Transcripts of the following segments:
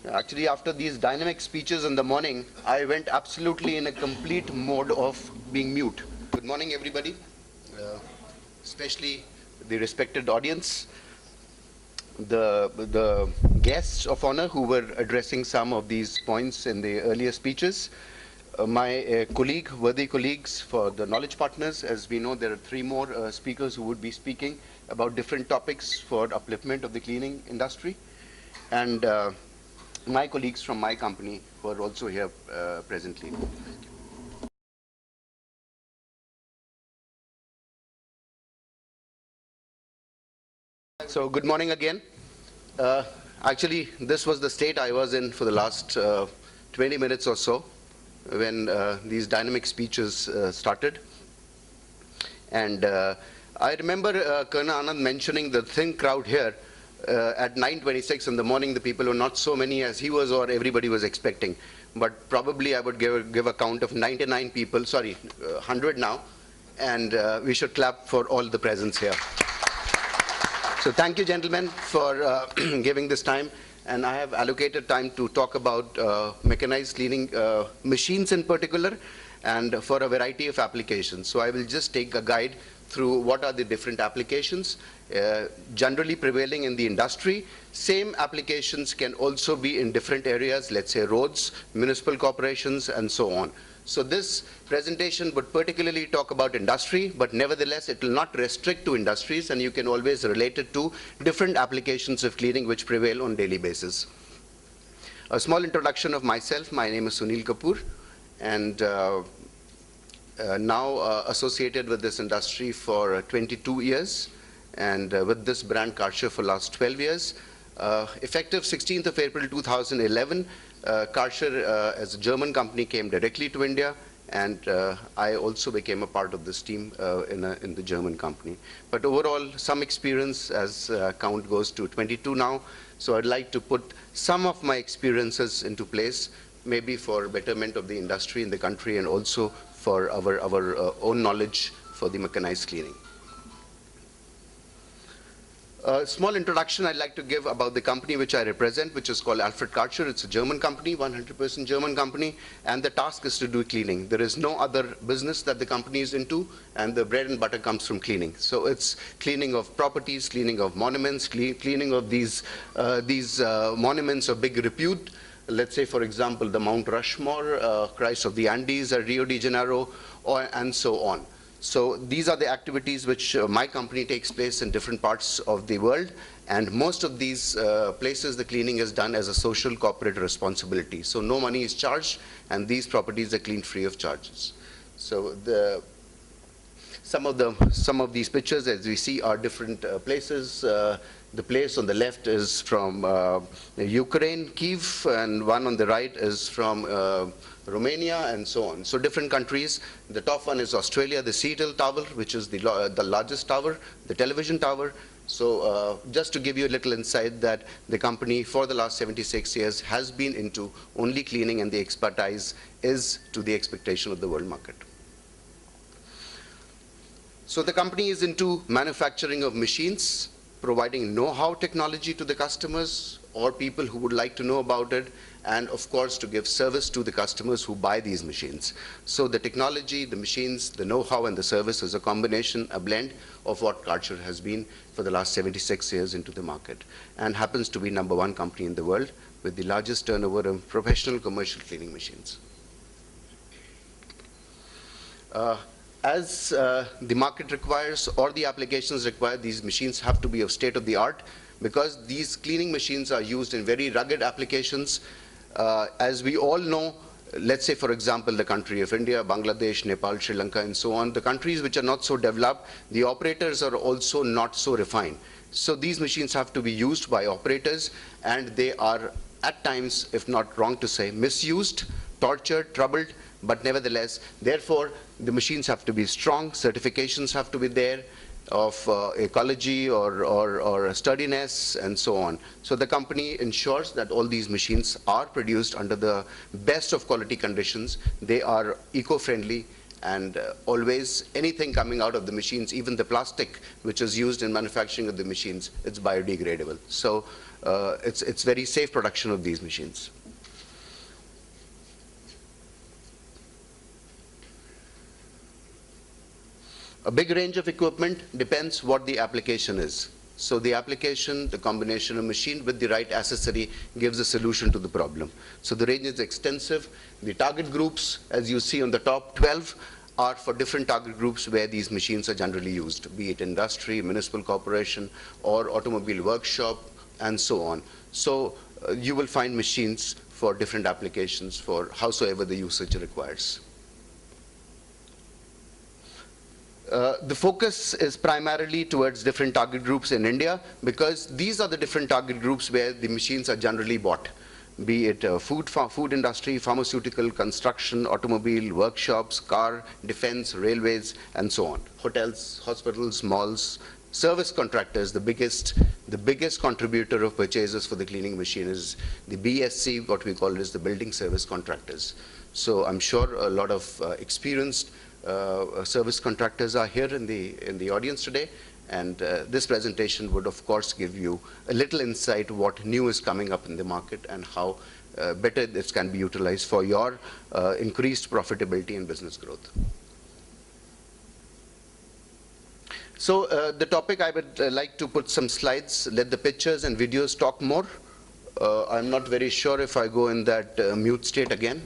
Actually, after these dynamic speeches in the morning, I went absolutely in a complete mode of being mute. Good morning, everybody, especially the respected audience, the guests of honor who were addressing some of these points in the earlier speeches. My worthy colleagues for the knowledge partners. As we know, there are three more speakers who would be speaking about different topics for upliftment of the cleaning industry. And my colleagues from my company who are also here presently. So good morning again. Actually, this was the state I was in for the last 20 minutes or so when these dynamic speeches started. And I remember Colonel Anand mentioning the thin crowd here. At 9:26 in the morning, the people were not so many as he was or everybody was expecting. But probably I would give a count of 99 people, 100 now, and we should clap for all the presence here. So thank you, gentlemen, for giving this time. And I have allocated time to talk about mechanized cleaning machines in particular, and for a variety of applications. So I will just take a guide through what are the different applications generally prevailing in the industry. Same applications can also be in different areas, let's say roads, municipal corporations, and so on. So this presentation would particularly talk about industry, but nevertheless it will not restrict to industries, and you can always relate it to different applications of cleaning which prevail on a daily basis. A small introduction of myself. My name is Sunil Kapoor, and now associated with this industry for 22 years, and with this brand Karcher for last 12 years. Effective 16th of April 2011, Karcher as a German company came directly to India, and I also became a part of this team in the German company. But overall, some experience as count goes to 22 now, so I'd like to put some of my experiences into place, maybe for betterment of the industry in the country and also for our own knowledge for the mechanized cleaning. A small introduction I'd like to give about the company which I represent, which is called Alfred Karcher. It's a German company, 100% German company, and the task is to do cleaning. There is no other business that the company is into, and the bread and butter comes from cleaning. So it's cleaning of properties, cleaning of monuments, cleaning of these monuments of big repute. Let's say, for example, the Mount Rushmore, Christ of the Andes at Rio de Janeiro, and so on. So these are the activities which my company takes place in different parts of the world, and most of these places the cleaning is done as a social corporate responsibility. So no money is charged, and these properties are cleaned free of charges. So some of these pictures, as we see, are different places. The place on the left is from Ukraine, Kiev, and one on the right is from Romania, and so on. So different countries. The top one is Australia, the Seattle Tower, which is the largest tower, the television tower. So just to give you a little insight that the company for the last 76 years has been into only cleaning, and the expertise is to the expectation of the world market. So the company is into manufacturing of machines, providing know-how technology to the customers or people who would like to know about it, and of course to give service to the customers who buy these machines. So the technology, the machines, the know-how, and the service is a combination, a blend of what Karcher has been for the last 76 years into the market, and happens to be #1 company in the world with the largest turnover of professional commercial cleaning machines. As the market requires or the applications require, these machines have to be of state-of-the-art, because these cleaning machines are used in very rugged applications. As we all know, let's say, for example, the country of India, Bangladesh, Nepal, Sri Lanka, and so on, the countries which are not so developed, the operators are also not so refined. So these machines have to be used by operators, and they are at times, if not wrong to say, misused, tortured, troubled, but nevertheless, therefore, the machines have to be strong, certifications have to be there of ecology or sturdiness, and so on. So the company ensures that all these machines are produced under the best of quality conditions. They are eco-friendly, And always anything coming out of the machines, even the plastic which is used in manufacturing of the machines, it's biodegradable. So it's very safe production of these machines. A big range of equipment depends what the application is. So the application, the combination of machine with the right accessory gives a solution to the problem. So the range is extensive. The target groups, as you see on the top, 12 are for different target groups where these machines are generally used, be it industry, municipal corporation, or automobile workshop, and so on. So you will find machines for different applications for howsoever the usage requires. The focus is primarily towards different target groups in India, because these are the different target groups where the machines are generally bought, be it food industry, pharmaceutical, construction, automobile, workshops, car, defense, railways, and so on. Hotels, hospitals, malls, service contractors. The biggest contributor of purchases for the cleaning machine is the BSC, what we call is the building service contractors. So I'm sure a lot of experienced service contractors are here in the audience today, and this presentation would of course give you a little insight what new is coming up in the market and how better this can be utilized for your increased profitability and business growth. So the topic, I would like to put some slides, let the pictures and videos talk more. I'm not very sure if I go in that mute state again,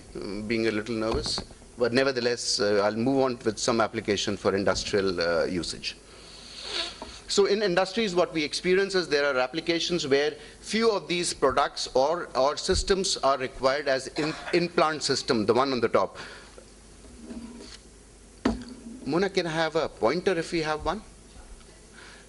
being a little nervous. But nevertheless, I'll move on with some application for industrial usage. So in industries, what we experience is there are applications where few of these products or systems are required as in-plant system, the one on the top. Mona, can I have a pointer if we have one?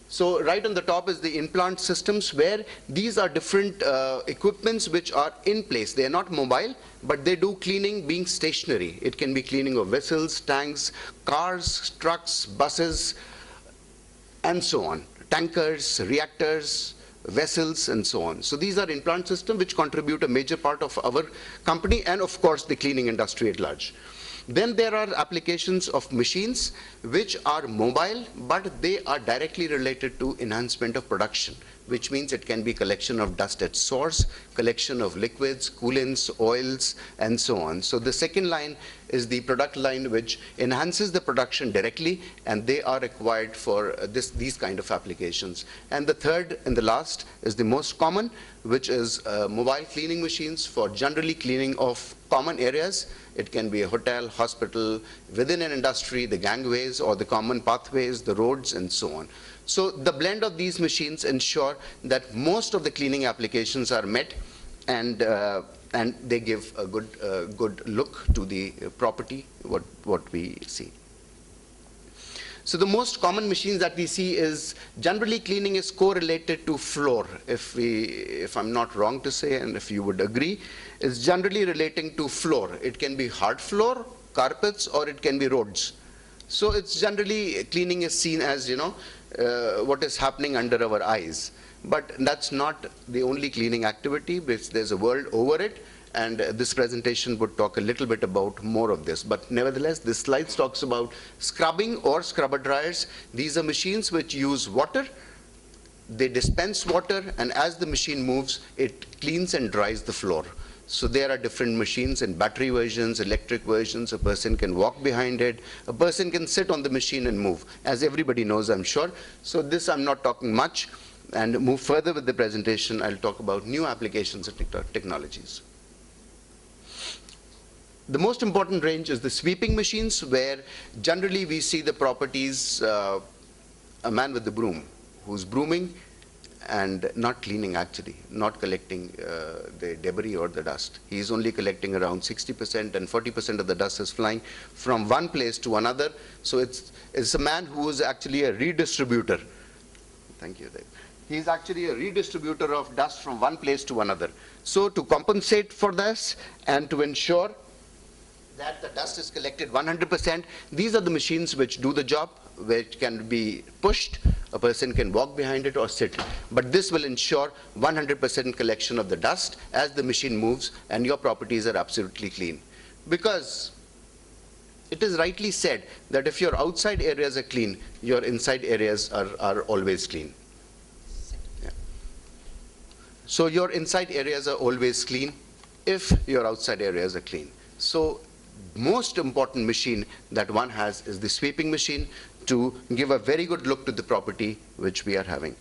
So right on the top is the in-plant systems, where these are different equipments which are in place. They are not mobile, but they do cleaning being stationary. It can be cleaning of vessels, tanks, cars, trucks, buses, and so on. Tankers, reactors, vessels, and so on. So these are in-plant systems which contribute a major part of our company and of course the cleaning industry at large. Then there are applications of machines which are mobile, but they are directly related to enhancement of production, which means it can be collection of dust at source, collection of liquids, coolants, oils, and so on. So the second line is the product line which enhances the production directly, and they are required for these kind of applications. And the third and the last is the most common, which is mobile cleaning machines for generally cleaning of common areas. It can be a hotel, hospital, within an industry, the gangways or the common pathways, the roads, and so on. So the blend of these machines ensure that most of the cleaning applications are met, and they give a good look to the property, what we see. So the most common machines that we see is generally cleaning is correlated to floor. If I'm not wrong to say, and if you would agree, is generally relating to floor. It can be hard floor, carpets, or it can be roads. So it's generally cleaning is seen as, what is happening under our eyes. But that's not the only cleaning activity, because there's a world over it. And this presentation would talk a little bit about more of this. But nevertheless, this slide talks about scrubbing or scrubber dryers. These are machines which use water. They dispense water, and as the machine moves, it cleans and dries the floor. So there are different machines in battery versions, electric versions. A person can walk behind it. A person can sit on the machine and move, as everybody knows, I'm sure. So this I'm not talking much. And move further with the presentation, I'll talk about new applications and technologies. The most important range is the sweeping machines, where generally we see the properties, a man with the broom who's brooming and not cleaning, actually, not collecting the debris or the dust. He's only collecting around 60%, and 40% of the dust is flying from one place to another. So it's a man who is actually a redistributor. Thank you, Dave. He's actually a redistributor of dust from one place to another. So to compensate for this and to ensure that the dust is collected 100%, these are the machines which do the job, which can be pushed. A person can walk behind it or sit. But this will ensure 100% collection of the dust as the machine moves, and your properties are absolutely clean. Because it is rightly said that if your outside areas are clean, your inside areas are always clean. Yeah. So your inside areas are always clean if your outside areas are clean. So most important machine that one has is the sweeping machine to give a very good look to the property which we are having.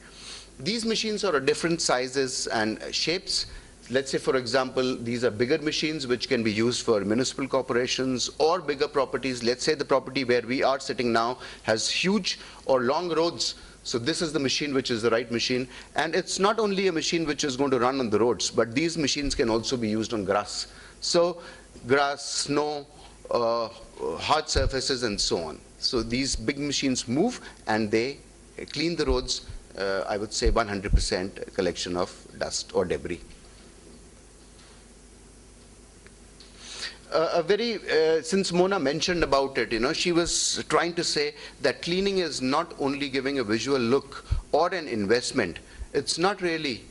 These machines are of different sizes and shapes. Let's say, for example, these are bigger machines which can be used for municipal corporations or bigger properties. Let's say the property where we are sitting now has huge or long roads. So this is the machine which is the right machine. And it's not only a machine which is going to run on the roads, but these machines can also be used on grass. So grass, snow, hard surfaces, and so on. So these big machines move and they clean the roads, I would say 100% collection of dust or debris. Since Mona mentioned about it, she was trying to say that cleaning is not only giving a visual look or an investment. It's not really.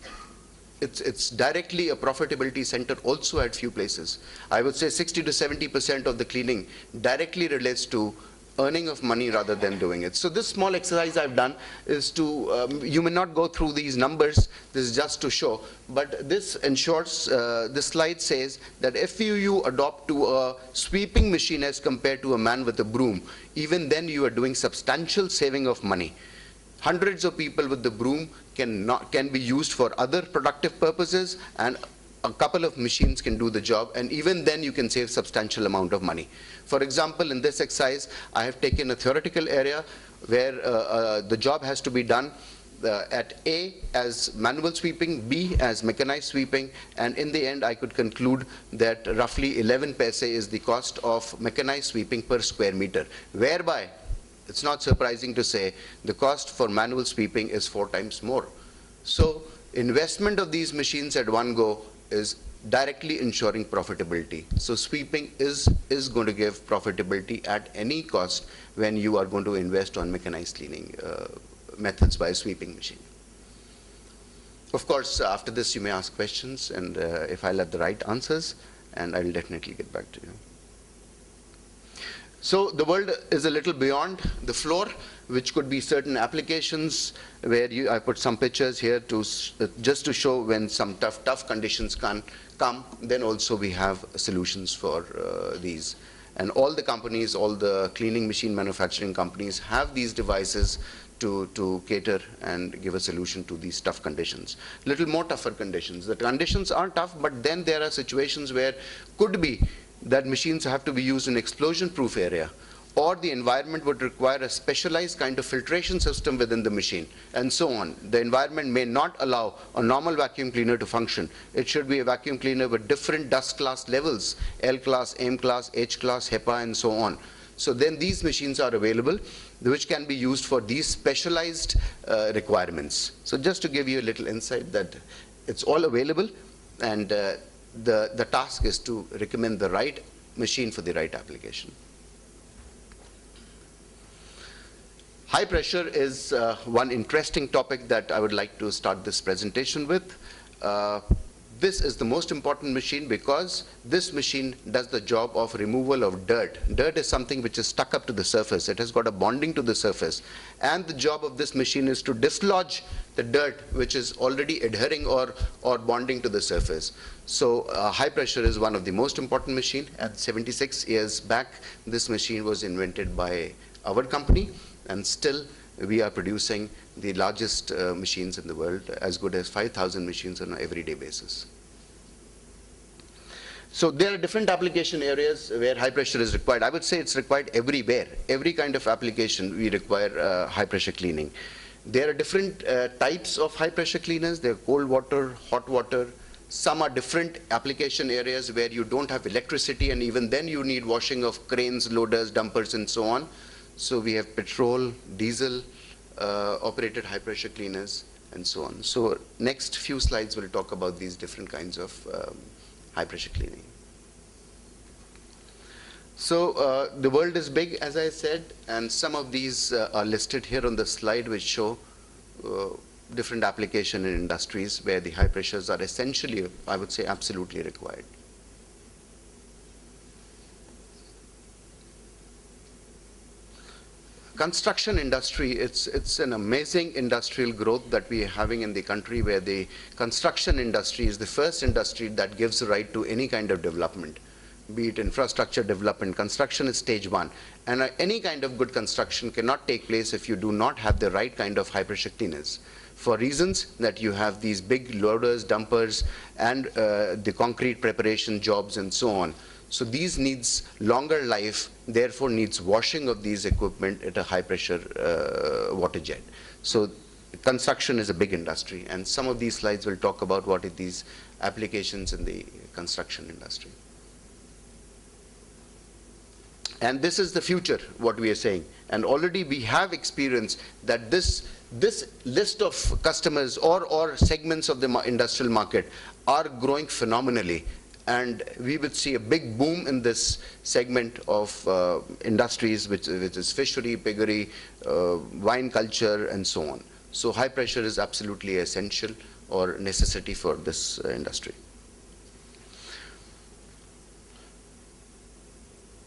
It's directly a profitability center also at few places. I would say 60 to 70% of the cleaning directly relates to earning of money rather than doing it. So this small exercise I've done is to, you may not go through these numbers, this is just to show, but this ensures, this slide says that if you adopt to a sweeping machine as compared to a man with a broom, even then you are doing substantial saving of money. Hundreds of people with the broom can be used for other productive purposes, and a couple of machines can do the job, and even then you can save substantial amount of money. For example, in this exercise, I have taken a theoretical area where the job has to be done at A as manual sweeping, B as mechanized sweeping, and in the end I could conclude that roughly 11 paise is the cost of mechanized sweeping per square meter, whereby it's not surprising to say the cost for manual sweeping is 4 times more. So investment of these machines at one go is directly ensuring profitability. So sweeping is going to give profitability at any cost when you are going to invest on mechanized cleaning methods by a sweeping machine. Of course, after this you may ask questions, and if I'll have the right answers, and I'll definitely get back to you. So the world is a little beyond the floor, which could be certain applications where I put some pictures here to just to show when some tough conditions can come, then also we have solutions for these. And all the companies, all the cleaning machine manufacturing companies have these devices to cater and give a solution to these tough conditions. Little more tougher conditions. The conditions are tough, but then there are situations where could be that machines have to be used in explosion-proof area, or the environment would require a specialized kind of filtration system within the machine, and so on. The environment may not allow a normal vacuum cleaner to function. It should be a vacuum cleaner with different dust class levels, L class, M class, H class, HEPA, and so on. So then these machines are available, which can be used for these specialized requirements. So just to give you a little insight that it's all available, and the task is to recommend the right machine for the right application. High pressure is one interesting topic that I would like to start this presentation with. This is the most important machine because this machine does the job of removal of dirt. Dirt is something which is stuck up to the surface. It has got a bonding to the surface. And the job of this machine is to dislodge the dirt which is already adhering or bonding to the surface. So high pressure is one of the most important machine. At 76 years back, this machine was invented by our company, and still we are producing the largest machines in the world, as good as 5,000 machines on an everyday basis. So there are different application areas where high pressure is required. I would say it's required everywhere. Every kind of application we require high pressure cleaning. There are different types of high pressure cleaners. There are cold water, hot water. Some are different application areas where you don't have electricity, and even then you need washing of cranes, loaders, dumpers, and so on. So we have petrol, diesel, operated high pressure cleaners, and so on. So next few slides will talk about these different kinds of high pressure cleaning. So the world is big, as I said, and some of these are listed here on the slide, which show different application in industries where the high pressures are essentially, I would say, absolutely required. construction industry, it's an amazing industrial growth that we are having in the country, where the construction industry is the first industry that gives right to any kind of development, be it infrastructure development. Construction is stage one. And any kind of good construction cannot take place if you do not have the right kind of high pressure cleaners, for reasons that you have these big loaders, dumpers, and the concrete preparation jobs and so on. So these needs longer life, therefore needs washing of these equipment at a high pressure water jet. So construction is a big industry, and some of these slides will talk about what are these applications in the construction industry. And this is the future, what we are saying. And already we have experienced that this list of customers or segments of the industrial market are growing phenomenally. And we would see a big boom in this segment of industries, which is fishery, piggery, wine culture, and so on. So high pressure is absolutely essential or necessity for this industry.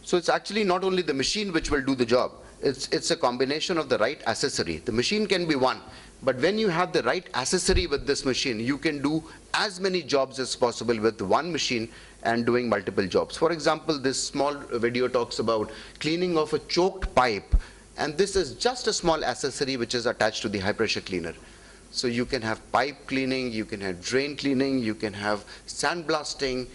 So it's actually not only the machine which will do the job, it's a combination of the right accessory. The machine can be one, but when you have the right accessory with this machine, you can do as many jobs as possible with one machine and doing multiple jobs. For example, this small video talks about cleaning of a choked pipe, and this is just a small accessory which is attached to the high pressure cleaner. So you can have pipe cleaning, you can have drain cleaning, you can have sandblasting,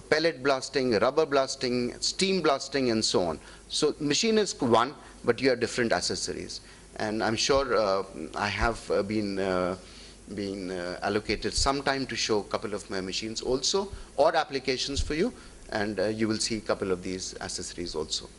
pellet blasting, rubber blasting, steam blasting, and so on. So machine is one, but you have different accessories. And I'm sure I have been allocated some time to show a couple of my machines also, or applications for you, and you will see a couple of these accessories also.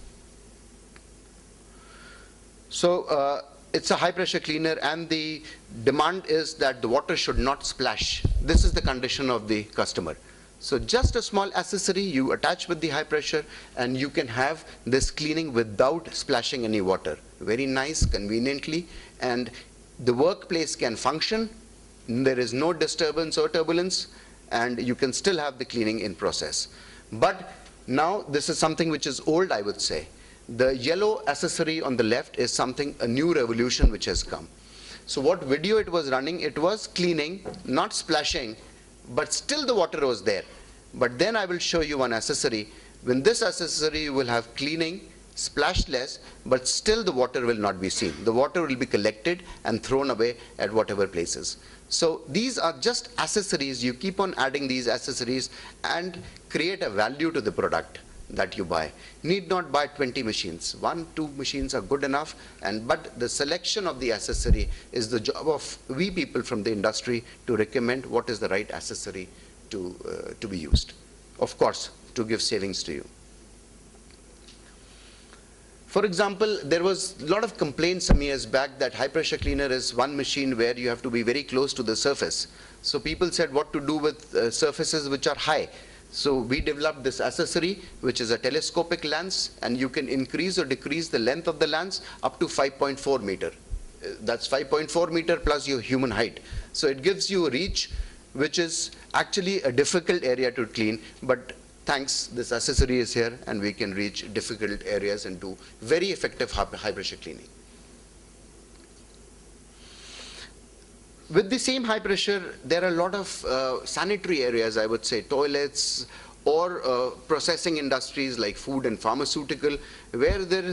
So it's a high pressure cleaner, and the demand is that the water should not splash. This is the condition of the customer. So just a small accessory you attach with the high pressure, and you can have this cleaning without splashing any water. Very nice, conveniently, and the workplace can function. There is no disturbance or turbulence, and you can still have the cleaning in process. But now this is something which is old, I would say. The yellow accessory on the left is something, a new revolution which has come. So what video it was running, it was cleaning, not splashing, but still the water was there. But then I will show you one accessory. When this accessory will have cleaning, splashless, but still the water will not be seen. The water will be collected and thrown away at whatever places. So these are just accessories. You keep on adding these accessories and create a value to the product that you buy. Need not buy 20 machines. 1, 2 machines are good enough, but the selection of the accessory is the job of we people from the industry to recommend what is the right accessory to be used. Of course, to give savings to you. For example, there was a lot of complaints some years back that high pressure cleaner is one machine where you have to be very close to the surface. So people said what to do with surfaces which are high. So we developed this accessory, which is a telescopic lens, and you can increase or decrease the length of the lens up to 5.4 meter. That's 5.4 meter plus your human height. So it gives you a reach, which is actually a difficult area to clean, but thanks, this accessory is here, and we can reach difficult areas and do very effective high pressure cleaning. With the same high pressure, there are a lot of sanitary areas, I would say, toilets or processing industries like food and pharmaceutical, where there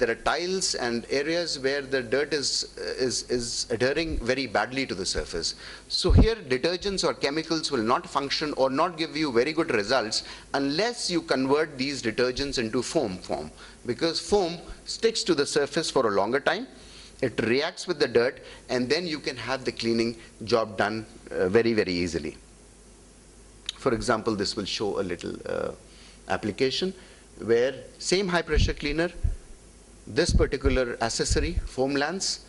are tiles and areas where the dirt is adhering very badly to the surface. So here detergents or chemicals will not function or not give you very good results unless you convert these detergents into foam form, because foam sticks to the surface for a longer time. It reacts with the dirt, and then you can have the cleaning job done very, very easily. For example, this will show a little application where same high pressure cleaner, this particular accessory, foam lance,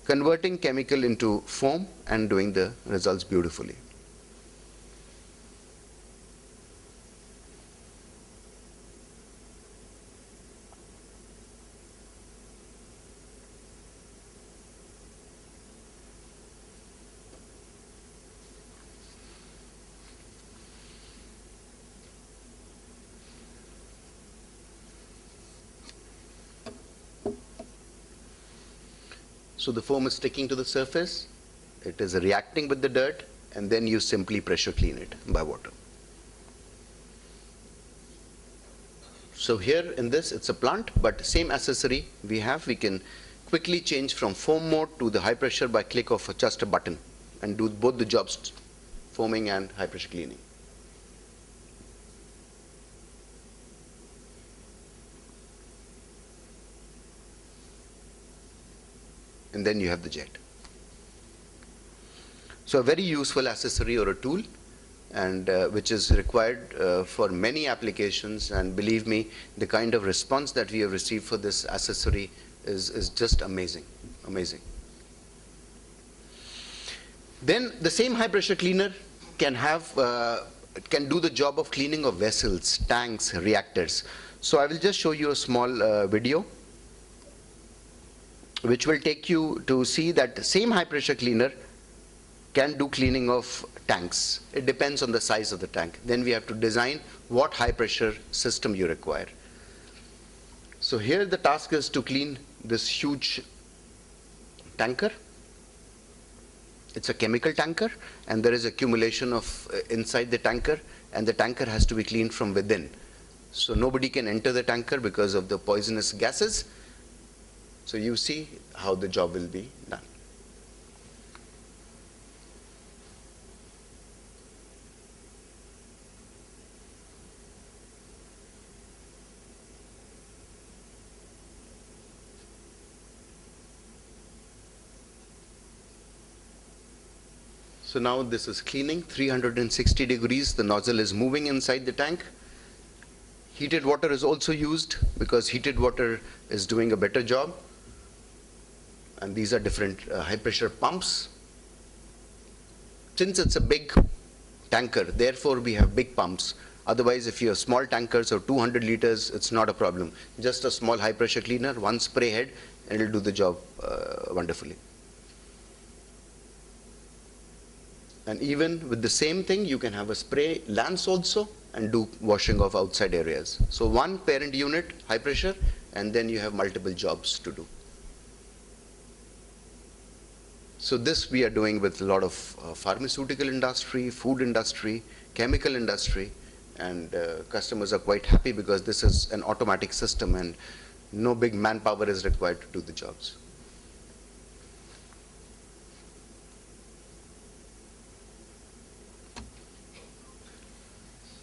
converting chemical into foam and doing the results beautifully. So the foam is sticking to the surface, it is reacting with the dirt, and then you simply pressure clean it by water. So here in this, it's a plant, but same accessory we can quickly change from foam mode to the high pressure by click of just a button and do both the jobs, foaming and high pressure cleaning. And then you have the jet. So a very useful accessory or a tool, and which is required for many applications, and believe me, the kind of response that we have received for this accessory is just amazing. Then the same high pressure cleaner can do the job of cleaning of vessels, tanks, reactors. So I will just show you a small video which will take you to see that the same high pressure cleaner can do cleaning of tanks. It depends on the size of the tank. Then we have to design what high pressure system you require. So here the task is to clean this huge tanker. It's a chemical tanker, and there is accumulation of inside the tanker, and the tanker has to be cleaned from within. So nobody can enter the tanker because of the poisonous gases. So you see how the job will be done. So now this is cleaning, 360 degrees, the nozzle is moving inside the tank. Heated water is also used because heated water is doing a better job. And these are different high pressure pumps. Since it's a big tanker, therefore we have big pumps. Otherwise, if you have small tankers or 200 liters, it's not a problem. Just a small high pressure cleaner, one spray head, and it'll do the job wonderfully. And even with the same thing, you can have a spray lance also and do washing of outside areas. So one parent unit, high pressure, and then you have multiple jobs to do. So this we are doing with a lot of pharmaceutical industry, food industry, chemical industry, and customers are quite happy because this is an automatic system and no big manpower is required to do the jobs.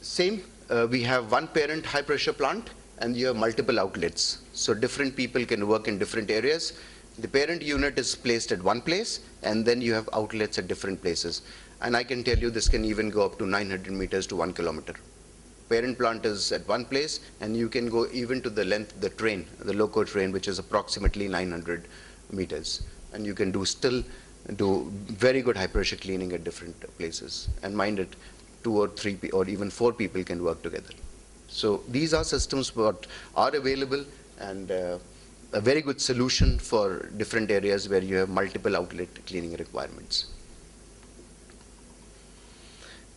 Same, we have one parent high pressure plant and you have multiple outlets. So different people can work in different areas. The parent unit is placed at one place and then you have outlets at different places. And I can tell you this can even go up to 900 meters to 1 kilometer. Parent plant is at one place and you can go even to the length of the train, the loco train, which is approximately 900 meters. And you can still do very good high pressure cleaning at different places. And mind it, 2 or 3 or even 4 people can work together. So these are systems that are available and a very good solution for different areas where you have multiple outlet cleaning requirements.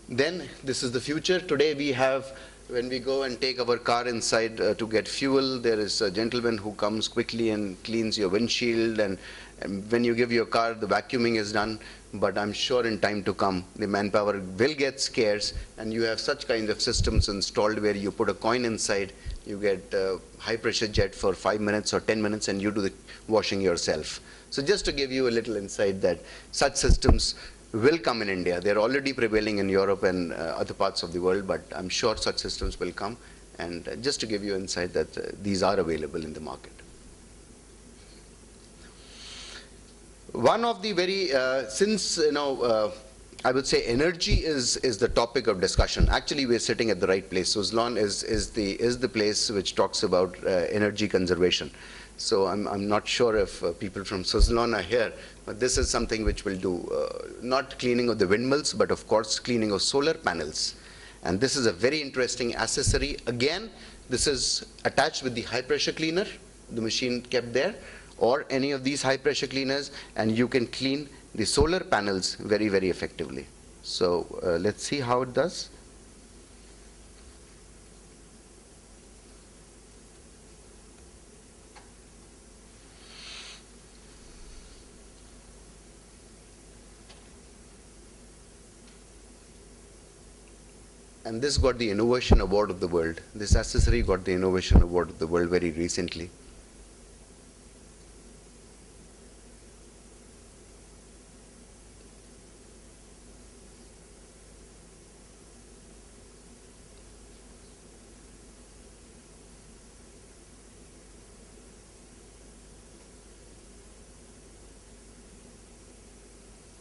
Then this is the future. Today we have, when we go and take our car inside to get fuel, there is a gentleman who comes quickly and cleans your windshield, and when you give your car, the vacuuming is done. But I'm sure in time to come, the manpower will get scarce, and you have such kinds of systems installed where you put a coin inside, you get high pressure jet for 5 minutes or 10 minutes, and you do the washing yourself. So just to give you a little insight that such systems will come in India. They're already prevailing in Europe and other parts of the world, but I'm sure such systems will come. And just to give you insight that these are available in the market. One of the very, since, I would say energy is the topic of discussion. Actually, we're sitting at the right place. Suzlon is the place which talks about energy conservation. So I'm not sure if people from Suzlon are here, but this is something which will do not cleaning of the windmills, but of course cleaning of solar panels. And this is a very interesting accessory. Again, this is attached with the high pressure cleaner, the machine kept there, or any of these high pressure cleaners, and you can clean the solar panels very, very effectively. So let's see how it does. And this got the Innovation Award of the World. This accessory got the Innovation Award of the World very recently.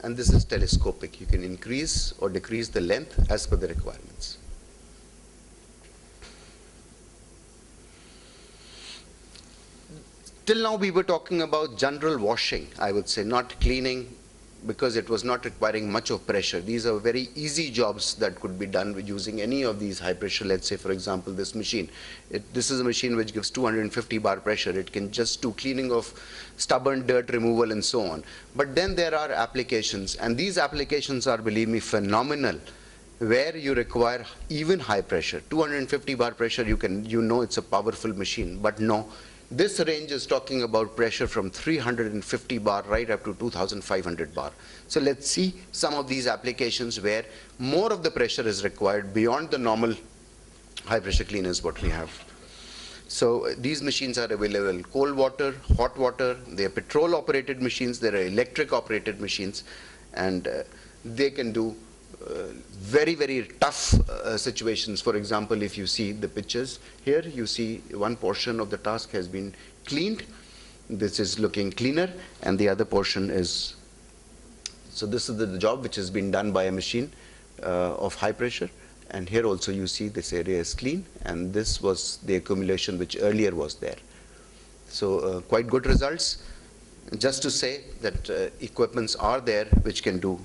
And this is telescopic. You can increase or decrease the length as per the requirements. Till now we were talking about general washing, I would say, not cleaning, because it was not requiring much of pressure. These are very easy jobs that could be done with using any of these high pressure. Let's say, for example, this machine. This is a machine which gives 250 bar pressure. It can just do cleaning of stubborn dirt removal and so on. But then there are applications, and these applications are, believe me, phenomenal, where you require even high pressure. 250 bar pressure, you know it's a powerful machine, but no. This range is talking about pressure from 350 bar right up to 2500 bar. So let's see some of these applications where more of the pressure is required beyond the normal high pressure cleaners what we have. So these machines are available in cold water, hot water. They are petrol operated machines, they are electric operated machines, and they can do very, very tough situations. For example, if you see the pictures here, you see one portion of the task has been cleaned. This is looking cleaner, and the other portion is, so this is the job which has been done by a machine of high pressure. And here also you see this area is clean, and this was the accumulation which earlier was there. So quite good results. Just to say that equipments are there which can do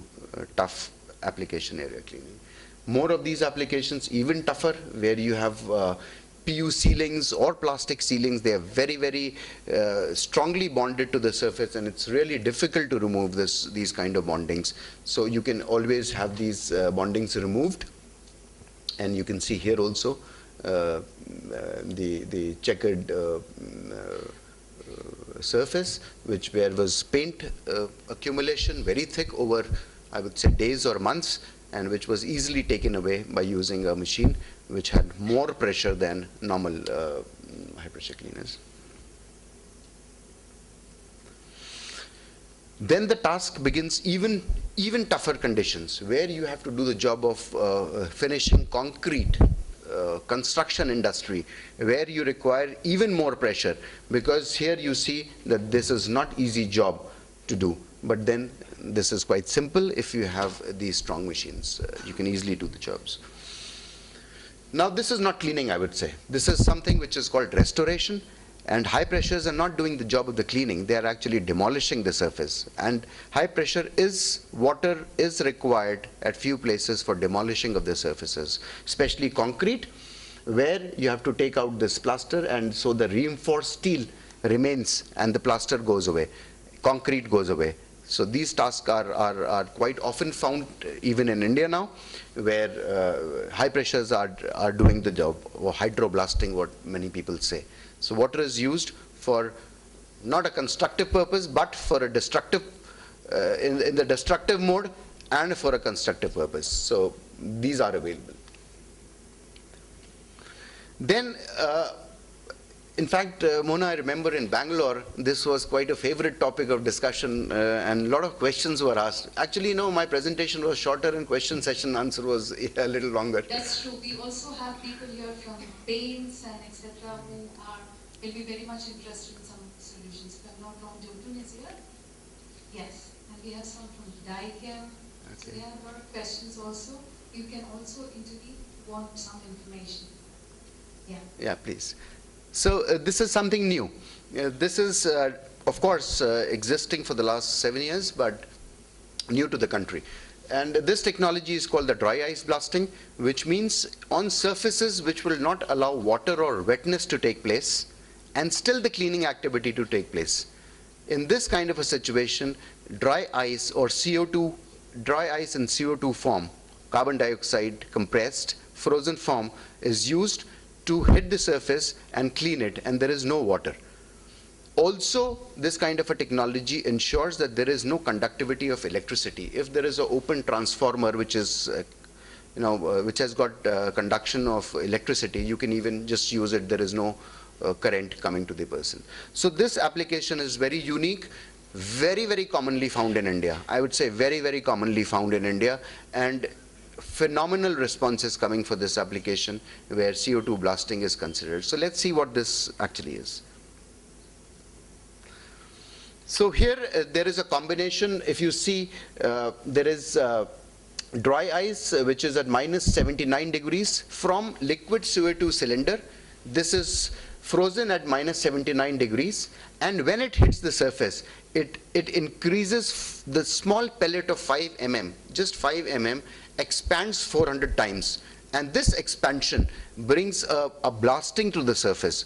tough application area cleaning. More of these applications, even tougher, where you have PU ceilings or plastic ceilings. They are very, very strongly bonded to the surface, and it's really difficult to remove these kind of bondings. So you can always have these bondings removed. And you can see here also the checkered surface, where was paint accumulation very thick over, I would say, days or months, and which was easily taken away by using a machine which had more pressure than normal high pressure cleaners. Then the task begins even tougher conditions, where you have to do the job of finishing concrete, construction industry, where you require even more pressure, because here you see that this is not easy job to do. But then this is quite simple. If you have these strong machines, you can easily do the jobs. Now this is not cleaning, I would say. This is something which is called restoration. And high pressures are not doing the job of the cleaning. They are actually demolishing the surface. And high pressure water is required at few places for demolishing of the surfaces, especially concrete, where you have to take out this plaster, and so the reinforced steel remains and the plaster goes away, concrete goes away. So these tasks are quite often found even in India now, where high pressures are doing the job, or hydroblasting, what many people say. So water is used for not a constructive purpose, but for a destructive, in the destructive mode, and for a constructive purpose. So these are available. Then, in fact, Mona, I remember in Bangalore, this was quite a favorite topic of discussion, and a lot of questions were asked. Actually, no, my presentation was shorter, and question session answer was a little longer. That's true. We also have people here from paints and etc. who will be very much interested in some solutions. If I'm not wrong, Jotun is here? Yes. And we have some from Dicam. Okay. So we have a lot of questions also. You can also intervene, want some information. Yeah. Yeah, please. So this is something new. This is, of course, existing for the last 7 years, but new to the country. And this technology is called the dry ice blasting, which means on surfaces which will not allow water or wetness to take place, and still the cleaning activity to take place. In this kind of a situation, dry ice or CO2, dry ice in CO2 form, carbon dioxide compressed, frozen form, is used to hit the surface and clean it, and there is no water. Also, this kind of a technology ensures that there is no conductivity of electricity. If there is an open transformer which is which has got conduction of electricity. You can even just use it. There is no current coming to the person. So this application is very unique, very, very commonly found in India. I would say very, very commonly found in India, and phenomenal responses coming for this application where CO2 blasting is considered. So let's see what this actually is. So here there is a combination. If you see, there is dry ice, which is at -79 degrees from liquid CO2 cylinder. This is frozen at -79 degrees, and when it hits the surface, it increases. The small pellet of 5 mm, just 5 mm, expands 400 times, and this expansion brings a blasting to the surface,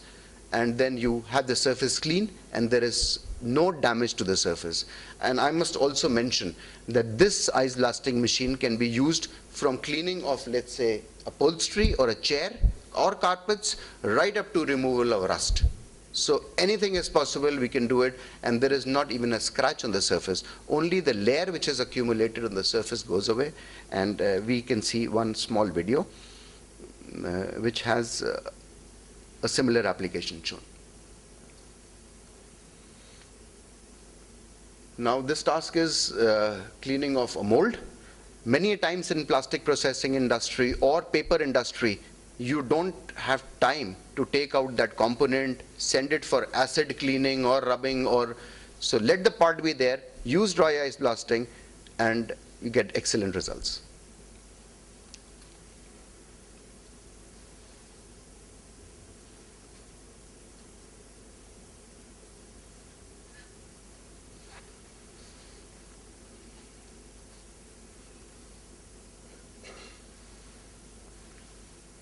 and then you have the surface clean and there is no damage to the surface. And I must also mention that this ice blasting machine can be used from cleaning of, let's say, upholstery or a chair or carpets, right up to removal of rust. So anything is possible, we can do it, and there is not even a scratch on the surface. Only the layer which is accumulated on the surface goes away, and we can see one small video which has a similar application shown. Now this task is cleaning of a mold. Many times in plastic processing industry or paper industry, you don't have time to take out that component, send it for acid cleaning or rubbing, so let the part be there, use dry ice blasting, and you get excellent results.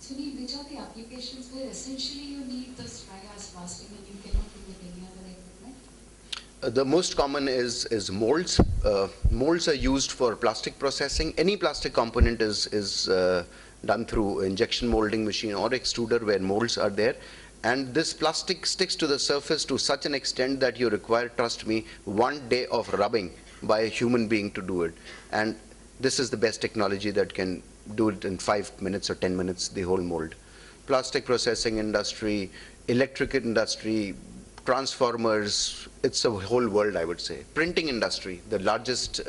Sunil, which are the applications where essentially you need this dry ice blasting and you cannot do with any other equipment? The most common is molds. Molds are used for plastic processing. Any plastic component is done through injection molding machine or extruder where molds are there. And this plastic sticks to the surface to such an extent that you require, trust me, 1 day of rubbing by a human being to do it. And this is the best technology that can do it in 5 minutes or 10 minutes, the whole mold. Plastic processing industry, electric industry, transformers, it's a whole world, I would say. Printing industry, the largest.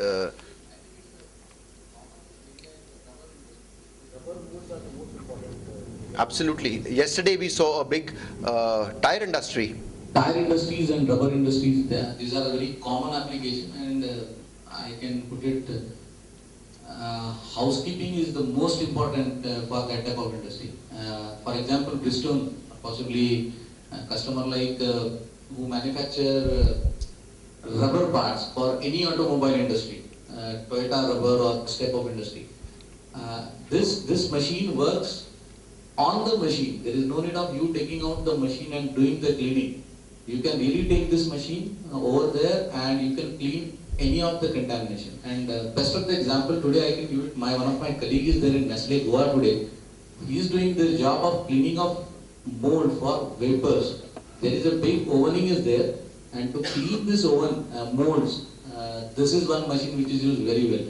Absolutely. Yesterday we saw a big tire industry. Tire industries and rubber industries, these are a very common application, and I can put it, housekeeping is the most important for that type of industry. For example, Bristol, possibly a customer like who manufacture rubber parts for any automobile industry, Toyota rubber or this type of industry. This machine works on the machine. There is no need of you taking out the machine and doing the cleaning. You can really take this machine over there and you can clean any of the contamination. And best of the example today I can give it, one of my colleagues is there in Nestle Goa today. He is doing the job of cleaning of mold for vapors. There is a big ovening is there, and to clean this oven molds, this is one machine which is used very well.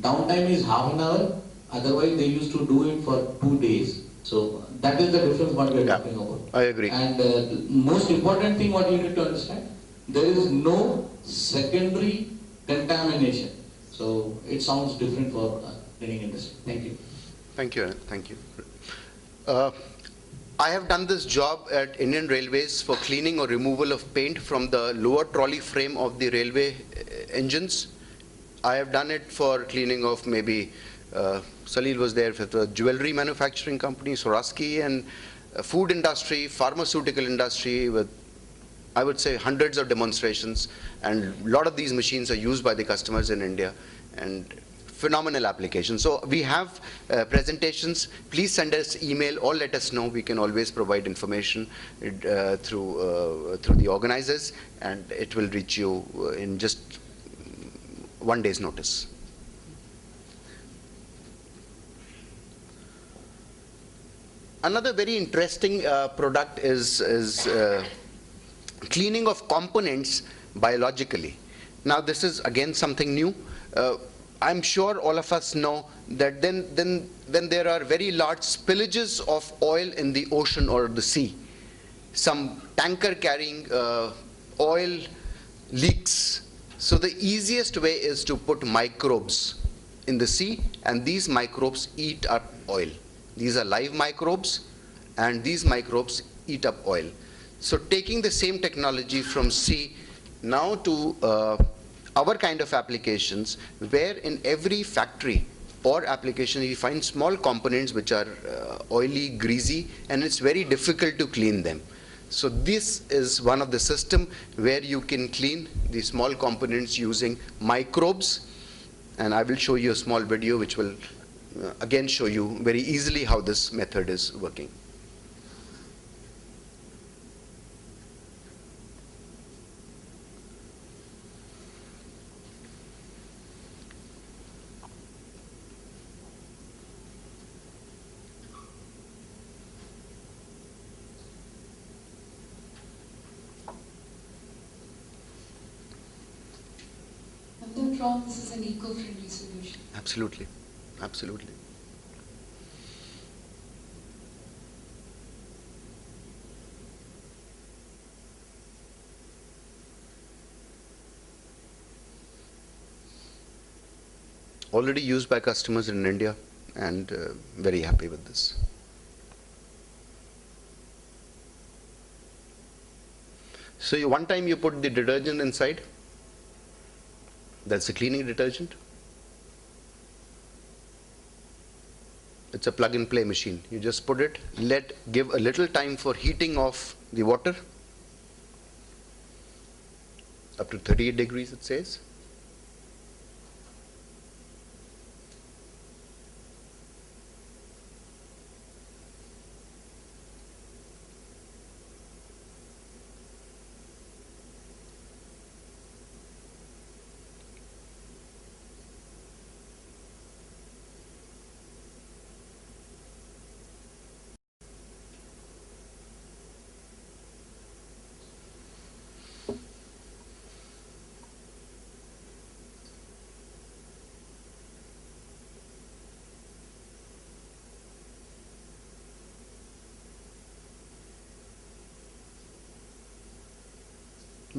Downtime is half an hour, otherwise they used to do it for 2 days. So that is the difference what we are talking about. I agree. And the most important thing what you need to understand, there is no secondary contamination. So it sounds different for cleaning industry. Thank you. Thank you. Thank you. I have done this job at Indian Railways for cleaning or removal of paint from the lower trolley frame of the railway engines. I have done it for cleaning of maybe, Sunil was there for the jewelry manufacturing company, Swarovski, and food industry, pharmaceutical industry, with, I would say, hundreds of demonstrations, and a lot of these machines are used by the customers in India, and phenomenal application. So we have presentations. Please send us email or let us know. We can always provide information through the organizers, and it will reach you in just 1 day's notice. Another very interesting product is cleaning of components biologically. Now this is again something new. I'm sure all of us know that then there are very large spillages of oil in the ocean or the sea. Some tanker carrying oil leaks. So the easiest way is to put microbes in the sea, and these microbes eat up oil. These are live microbes, and these microbes eat up oil. So taking the same technology from sea now to our kind of applications, where in every factory or application you find small components which are oily, greasy, and it's very difficult to clean them. So this is one of the system where you can clean the small components using microbes, and I will show you a small video which will again show you very easily how this method is working. I'm not wrong, this is an eco-friendly solution. Absolutely, absolutely. Already used by customers in India, and very happy with this. So one time you put the detergent inside. That's a cleaning detergent. It's a plug-and-play machine. You just put it, give a little time for heating of the water, up to 38 degrees it says.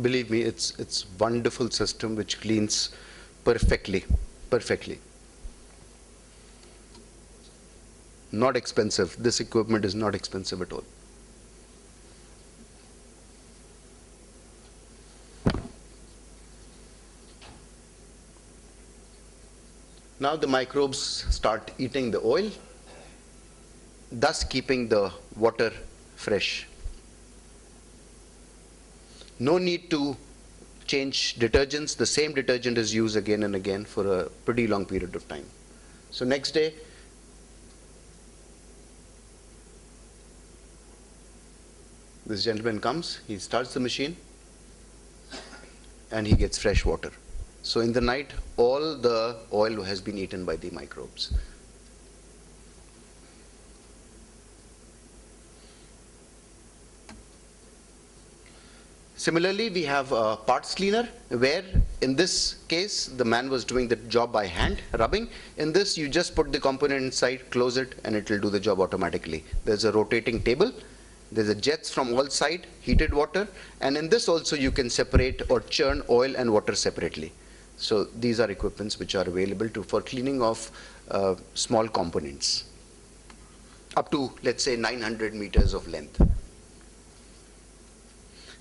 Believe me, it's wonderful system which cleans perfectly. Not expensive. This equipment is not expensive at all. Now the microbes start eating the oil, thus keeping the water fresh. No need to change detergents. The same detergent is used again and again for a pretty long period of time. So next day, this gentleman comes, he starts the machine, and he gets fresh water. So in the night, all the oil has been eaten by the microbes. Similarly, we have a parts cleaner, where in this case the man was doing the job by hand, rubbing. In this, you just put the component inside, close it, and it will do the job automatically. There's a rotating table, there's a jets from all sides, heated water, and in this also you can separate or churn oil and water separately. So these are equipments which are available for cleaning of small components up to, let's say, 900 meters of length.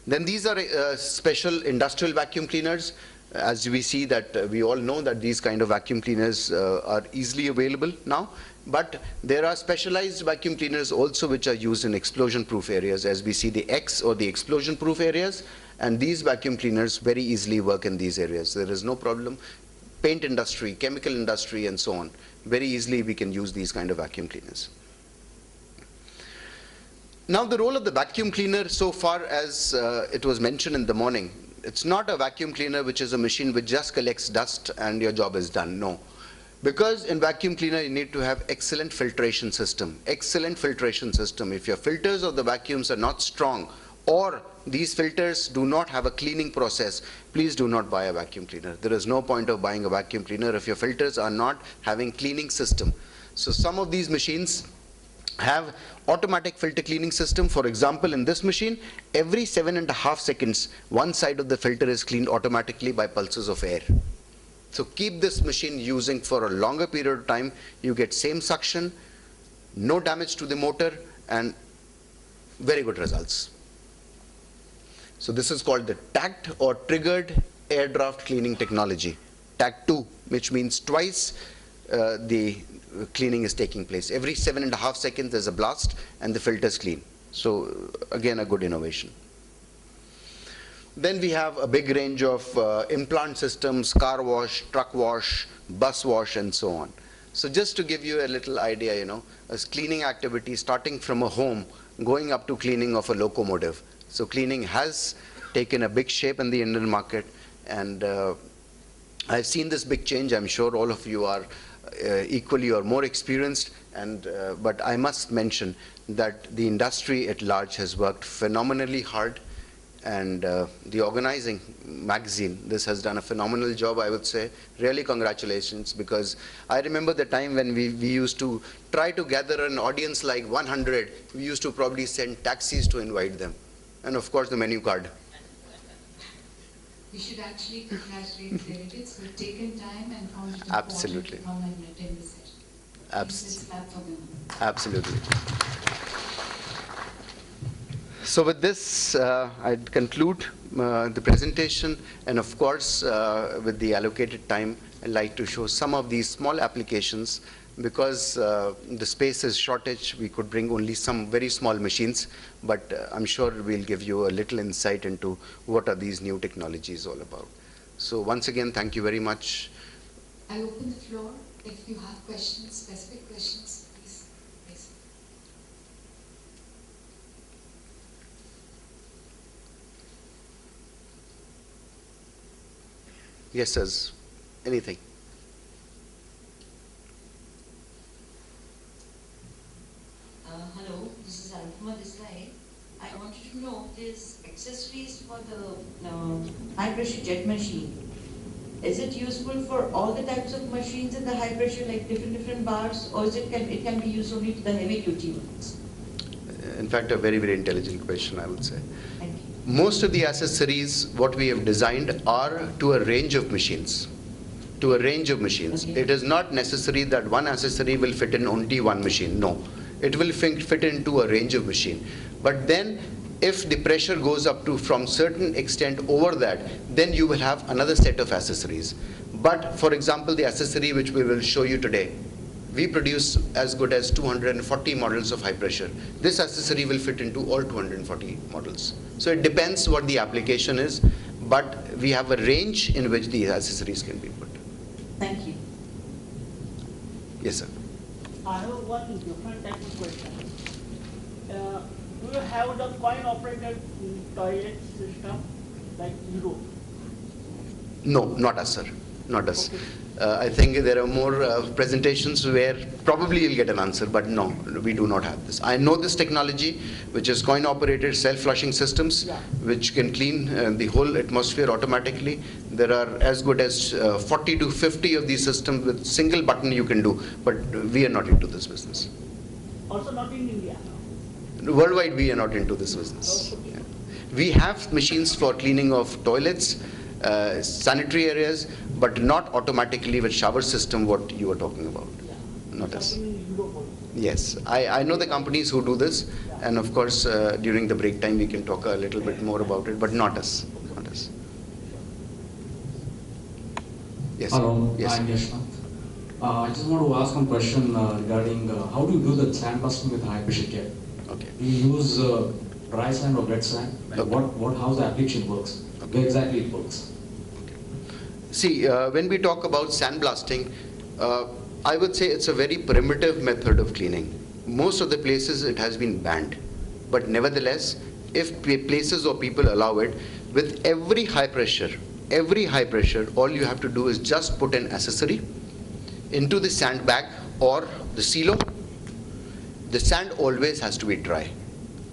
Then these are special industrial vacuum cleaners. As we see that we all know that these kind of vacuum cleaners are easily available now. But there are specialized vacuum cleaners also which are used in explosion-proof areas, as we see the X or the explosion-proof areas. And these vacuum cleaners very easily work in these areas. There is no problem. Paint industry, chemical industry, and so on. Very easily we can use these kind of vacuum cleaners. Now the role of the vacuum cleaner, so far as it was mentioned in the morning, it's not a vacuum cleaner which is a machine which just collects dust and your job is done. No. Because in vacuum cleaner you need to have excellent filtration system. Excellent filtration system. If your filters of the vacuums are not strong, or these filters do not have a cleaning process, please do not buy a vacuum cleaner. There is no point of buying a vacuum cleaner if your filters are not having cleaning system. So some of these machines have automatic filter cleaning system. For example, in this machine, every 7.5 seconds, one side of the filter is cleaned automatically by pulses of air. So keep this machine using for a longer period of time. You get same suction, no damage to the motor, and very good results. So this is called the tacked or triggered air draft cleaning technology. Tacked 2, which means twice the cleaning is taking place. Every 7.5 seconds there's a blast and the filter is clean. So again, a good innovation. Then we have a big range of implant systems, car wash, truck wash, bus wash, and so on. So just to give you a little idea, you know, as cleaning activity starting from a home, going up to cleaning of a locomotive. So cleaning has taken a big shape in the Indian market, and I've seen this big change. I'm sure all of you are equally or more experienced, and but I must mention that the industry at large has worked phenomenally hard, and the organizing magazine, this has done a phenomenal job, I would say. Really congratulations, because I remember the time when we used to try to gather an audience like 100. We used to probably send taxis to invite them, and of course the menu card. We should actually congratulate delegates who have taken time and found it Absolutely. important to come and attend this session. Let's clap for them. Absolutely. So with this, I'd conclude the presentation, and of course, with the allocated time, I'd like to show some of these small applications. Because the space is shortage, we could bring only some very small machines, but I'm sure we'll give you a little insight into what are these new technologies all about. So once again, thank you very much. I'll open the floor. If you have questions, specific questions, please raise. Yes, sirs. Anything? Hello, this is Alfama this side. I wanted to know these accessories for the high pressure jet machine. Is it useful for all the types of machines in the high pressure, like different bars, or is it can be used only to the heavy duty ones? In fact, a very, very intelligent question, I would say. Thank you. Most of the accessories, what we have designed, are to a range of machines. To a range of machines. Okay. It is not necessary that one accessory will fit in only one machine. No. It will fit into a range of machine. But then, if the pressure goes up to from certain extent over that, then you will have another set of accessories. But for example, the accessory which we will show you today, we produce as good as 240 models of high pressure. This accessory will fit into all 240 models. So it depends what the application is, but we have a range in which the accessories can be put. Thank you. Yes, sir. I have one different type of question. Do you have the coin-operated toilet system like Europe? No, not us, sir. Not us. Okay. I think there are more presentations where probably you'll get an answer, but no, we do not have this. I know this technology, which is coin-operated self-flushing systems, Yeah. which can clean the whole atmosphere automatically. There are as good as 40 to 50 of these systems with single button you can do, but we are not into this business. Also not in India. Worldwide, we are not into this business. Okay. Yeah. We have machines for cleaning of toilets, sanitary areas, but not automatically with shower system, what you are talking about. Yeah. Not us. Something in Europe also. Yes, I know the companies who do this, and of course, during the break time, we can talk a little bit more about it, but not us. Not us. Yes. Hello, Yes. I'm Yashwant. I just want to ask one question regarding how do you do the sandblasting with high pressure jet? Okay. Do you use dry sand or wet sand? And Okay. how the application works? Where exactly it works? See, when we talk about sandblasting, I would say it's a very primitive method of cleaning. Most of the places it has been banned. But nevertheless, if places or people allow it, with every high pressure, all you have to do is just put an accessory into the sandbag or the silo. The sand always has to be dry.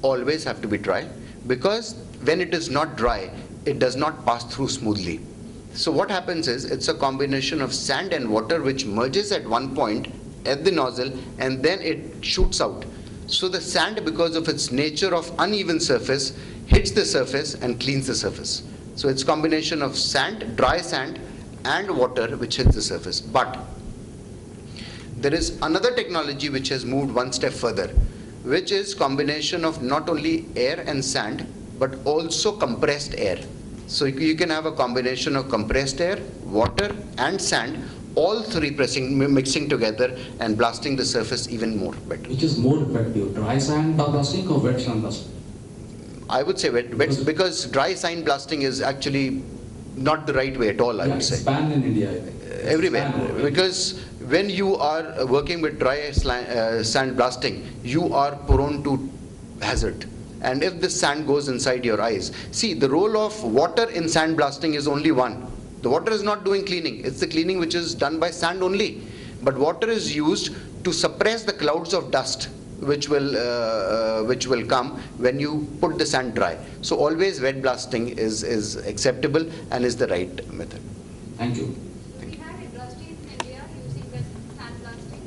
Always have to be dry. because when it is not dry, it does not pass through smoothly. So what happens is, it's a combination of sand and water which merges at one point at the nozzle, and then it shoots out. So the sand, because of its nature of uneven surface, hits the surface and cleans the surface. So it's combination of sand, dry sand, and water which hits the surface. But there is another technology which has moved one step further, which is combination of not only air and sand, but also compressed air. So you can have a combination of compressed air, water, and sand, all three mixing together and blasting the surface even more better. Which is more effective, dry sand blasting or wet sand blasting? I would say wet, because dry sand blasting is actually not the right way at all, I would say. It's banned in India, I think. Everywhere, because when you are working with dry sand blasting, you are prone to hazard. And if the sand goes inside your eyes, see, the role of water in sand blasting is only one. The water is not doing cleaning. It's the cleaning which is done by sand only. But water is used to suppress the clouds of dust which will come when you put the sand dry. So always wet blasting is acceptable and is the right method. Thank you. Do we have industries in India using wet sand blasting?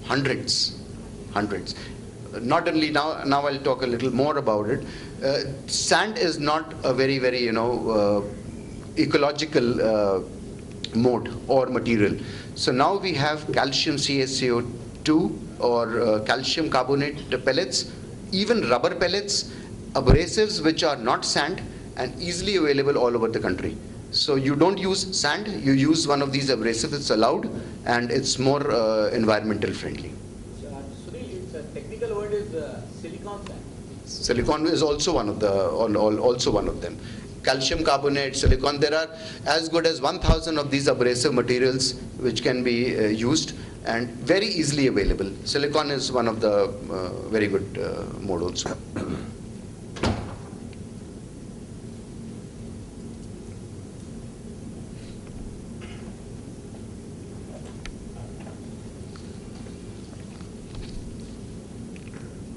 Hundreds. Not only now I'll talk a little more about it. Sand is not a very ecological mode or material. So now we have calcium CaCO2 or calcium carbonate pellets, even rubber pellets, abrasives which are not sand and easily available all over the country. So you don't use sand, you use one of these abrasives, it's allowed, and it's more environmental friendly. Sunil, its technical word is silicon sand. Silicon is also one of them. Calcium carbonate, silicon, there are as good as 1,000 of these abrasive materials which can be used and very easily available. Silicon is one of the very good mode also.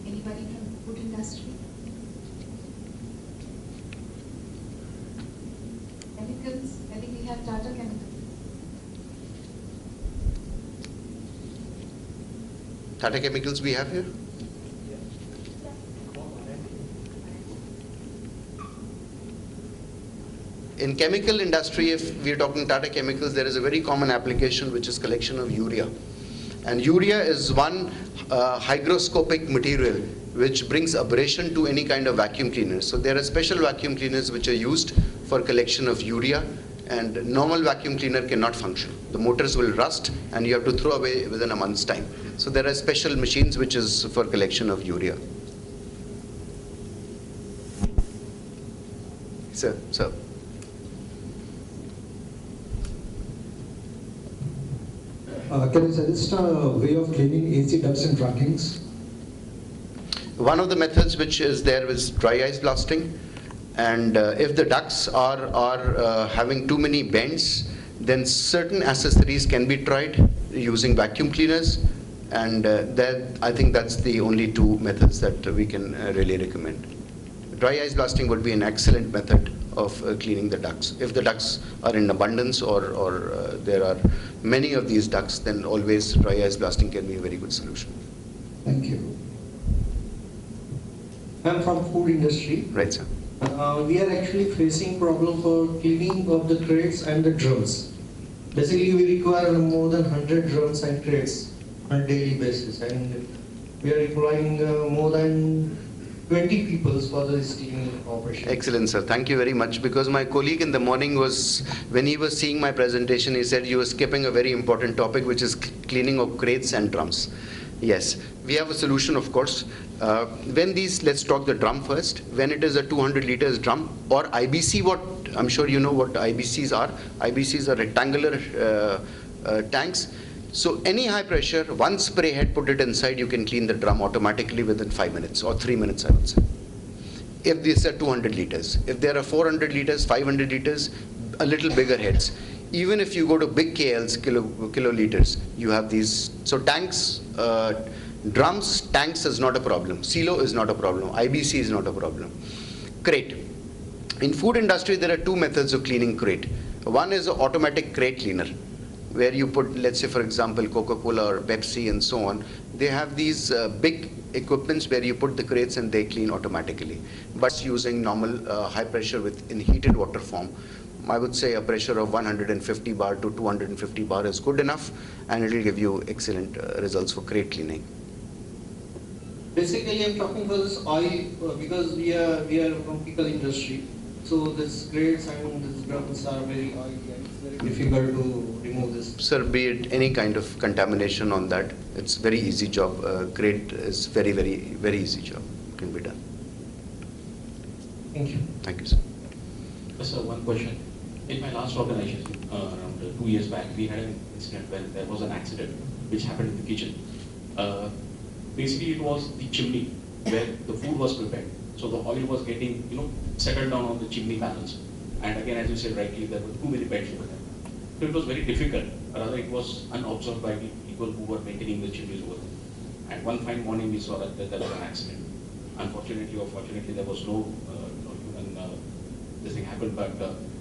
Anybody from food industry? Chemicals, I think we have Tata Chemicals. Tata Chemicals we have here? In chemical industry, if we are talking Tata Chemicals, there is a very common application which is collection of urea. And urea is one hygroscopic material which brings abrasion to any kind of vacuum cleaner. So there are special vacuum cleaners which are used for collection of urea, and normal vacuum cleaner cannot function. The motors will rust and you have to throw away within a month's time. So there are special machines which is for collection of urea. Sir. Can you suggest a way of cleaning AC ducts and trunkings? One of the methods which is there is dry ice blasting. And if the ducts are having too many bends, then certain accessories can be tried using vacuum cleaners. And I think that's the only two methods that we can really recommend. Dry ice blasting would be an excellent method of cleaning the ducts. If the ducts are in abundance or there are many of these ducts, then always dry ice blasting can be a very good solution. Thank you. I'm from food industry. Right, sir. We are actually facing problem for cleaning of the crates and the drums. Basically, we require more than 100 drums and crates on a daily basis, and we are employing more than 20 people for this cleaning operation. Excellent, sir. Thank you very much. Because my colleague in the morning when he was seeing my presentation, he said you were skipping a very important topic, which is cleaning of crates and drums. Yes, we have a solution, of course. Let's talk the drum first. When it is a 200 liters drum or IBC, I'm sure you know what IBCs are. IBCs are rectangular tanks. So any high pressure, one spray head, put it inside, you can clean the drum automatically within 5 minutes or 3 minutes, I would say. If these are 200 liters. If there are 400 liters, 500 liters, a little bigger heads. Even if you go to big KLs, kiloliters, you have these. So tanks, drums, tanks is not a problem. Silo is not a problem. IBC is not a problem. Crate. In food industry, there are two methods of cleaning crate. One is an automatic crate cleaner, where you put, let's say for example, Coca-Cola or Pepsi and so on. They have these big equipments where you put the crates and they clean automatically. But using normal high pressure in heated water form, I would say a pressure of 150 bar to 250 bar is good enough, and it will give you excellent results for crate cleaning. Basically, I'm talking for this oil because we are from pickle industry. So this crates and these drums are very oily and it's very difficult to remove this. Sir, be it any kind of contamination on that, it's very easy job. Crate is very, very easy job. It can be done. Thank you. Thank you, sir. Sir, one question. In my last organization, around 2 years back, we had an incident where there was an accident which happened in the kitchen. Basically, it was the chimney where the food was prepared. So the oil was getting, settled down on the chimney panels. And again, as you said rightly, there were too many beds over there. So it was very difficult. Rather, it was unobserved by the people who were maintaining the chimneys over there. And one fine morning, we saw that there was an accident. Unfortunately or fortunately, there was no human this thing happened. But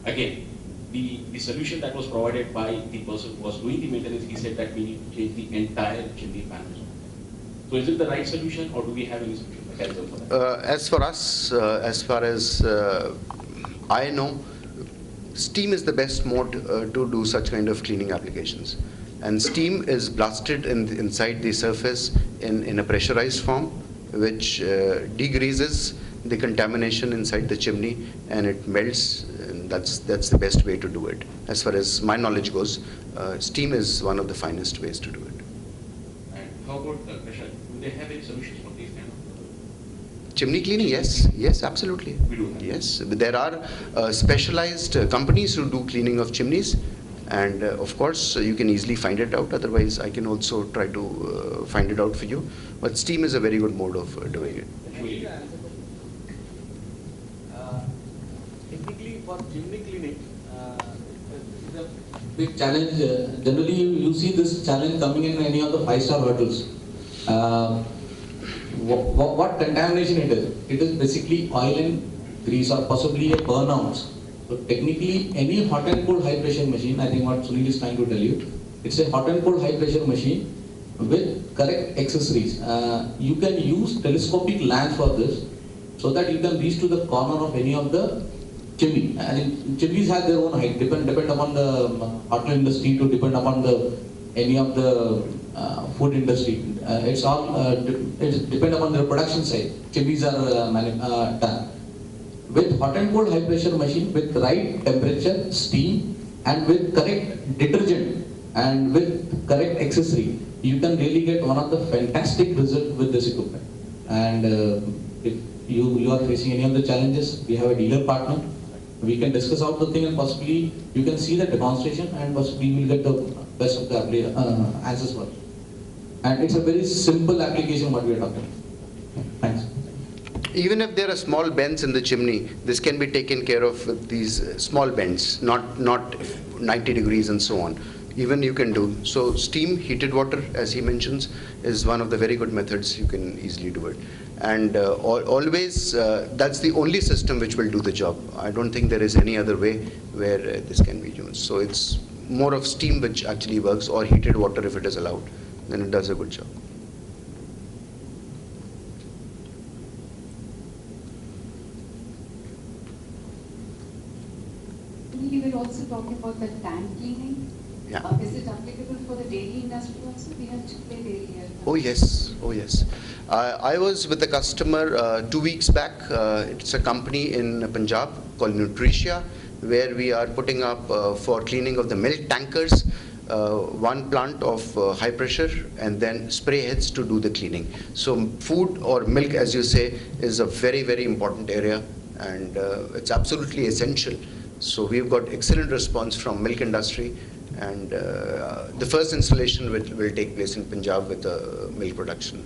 again, the solution that was provided by the person who was doing the maintenance, he said that we need to change the entire chimney panels. So is it the right solution, or do we have any solution? As for us, as far as I know, steam is the best mode to do such kind of cleaning applications. And steam is blasted inside the surface in a pressurized form, which degreases the contamination inside the chimney, and it melts. And that's the best way to do it. As far as my knowledge goes, steam is one of the finest ways to do it. And how about pressure? Do they have any solutions for these kind of? Chimney cleaning, yes, absolutely. We do have. Yes, there are specialized companies who do cleaning of chimneys, and of course you can easily find it out. Otherwise, I can also try to find it out for you. But steam is a very good mode of doing it. Technically, for chimney cleaning, is a Big challenge. Generally, you see this challenge coming in any of the 5-star hotels. What contamination it is? It is basically oil and grease, or possibly a burnouts. So technically, any hot and cold high pressure machine, I think what Sunil is trying to tell you, it's a hot and cold high pressure machine with correct accessories. You can use telescopic lamps for this, so that you can reach to the corner of any of the chimney. And chimneys have their own height, depend upon the hotel industry, to depend upon any of the food industry. It's depend upon the production side. Chimneys are done with hot and cold high pressure machine with right temperature, steam, and with correct detergent and with correct accessory. You can really get one of the fantastic results with this equipment. And if you are facing any of the challenges, we have a dealer partner. We can discuss out the thing, and possibly you can see the demonstration, and possibly we will get the best of the answers for it. And it's a very simple application what we are talking about. Thanks. Even if there are small bends in the chimney, this can be taken care of with these small bends, not 90 degrees and so on. Even you can do. So steam, heated water, as he mentions, is one of the very good methods. You can easily do it. And always, that's the only system which will do the job. I don't think there is any other way where this can be used. So it's more of steam which actually works, or heated water if it is allowed. Then it does a good job. You were also talking about the tank cleaning. Yeah. Is it applicable for the dairy industry also? We have Chicle Dairy here. Oh yes, oh yes. I was with a customer 2 weeks back. It's a company in Punjab called Nutricia, where we are putting up for cleaning of the milk tankers, one plant of high pressure, and then spray heads to do the cleaning. So food or milk, as you say, is a very, very important area, and it's absolutely essential. So we've got excellent response from milk industry, and the first installation will take place in Punjab with milk production.